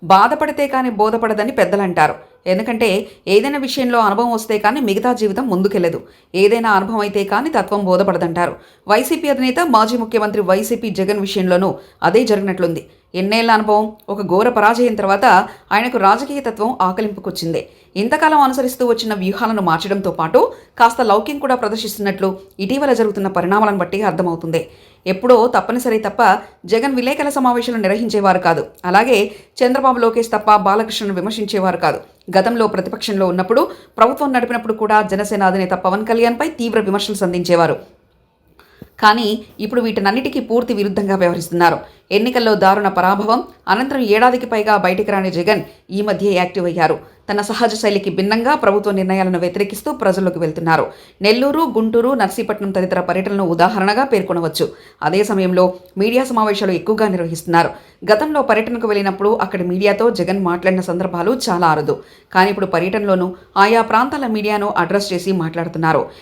బాధపడితే కానీ బోధపడదని పెద్దలంటారు. ఎందుకంటే ఏదైనా విషయంలో అనుభవం వస్తే కానీ మిగతా జీవితం ముందుకెళ్లదు. ఏదైనా అనుభవం అయితే కానీ తత్వం బోధపడదంటారు. వైసీపీ అధినేత మాజీ ముఖ్యమంత్రి వైసీపీ జగన్ విషయంలోనూ అదే జరిగినట్లుంది. ఎన్నేళ్ల అనుభవం, ఒక ఘోర పరాజయం తర్వాత ఆయనకు రాజకీయ తత్వం ఆకలింపుకొచ్చింది. ఇంతకాలం అనుసరిస్తూ వచ్చిన వ్యూహాలను మార్చడంతో పాటు కాస్త లౌక్యం కూడా ప్రదర్శిస్తున్నట్లు ఇటీవల జరుగుతున్న పరిణామాలను బట్టి అర్థమవుతుంది. ఎప్పుడో తప్పనిసరి తప్ప జగన్ విలేకరుల సమావేశాలు నిర్వహించేవారు కాదు. అలాగే చంద్రబాబు, లోకేష్ తప్ప బాలకృష్ణను విమర్శించేవారు కాదు. గతంలో ప్రతిపక్షంలో ఉన్నప్పుడు, ప్రభుత్వం నడిపినప్పుడు కూడా జనసేన అధినేత పవన్ కళ్యాణ్పై తీవ్ర విమర్శలు సంధించేవారు. కానీ ఇప్పుడు వీటన్నిటికీ పూర్తి విరుద్ధంగా వ్యవహరిస్తున్నారు. ఎన్నికల్లో దారుణ పరాభవం అనంతరం ఏడాదికి పైగా బయటికి రాని జగన్ ఈ మధ్య యాక్టివ్ అయ్యారు. తన సహజ శైలికి భిన్నంగా ప్రభుత్వ నిర్ణయాలను వ్యతిరేకిస్తూ ప్రజల్లోకి వెళ్తున్నారు. నెల్లూరు, గుంటూరు, నర్సీపట్నం తదితర పర్యటనలను ఉదాహరణగా పేర్కొనవచ్చు. అదే సమయంలో మీడియా సమావేశాలు ఎక్కువగా నిర్వహిస్తున్నారు. గతంలో పర్యటనకు వెళ్ళినప్పుడు అక్కడి మీడియాతో జగన్ మాట్లాడిన సందర్భాలు చాలా అరుదు. కానీ ఇప్పుడు పర్యటనలోనూ ఆయా ప్రాంతాల మీడియాను అడ్రస్ చేసి మాట్లాడుతున్నారు.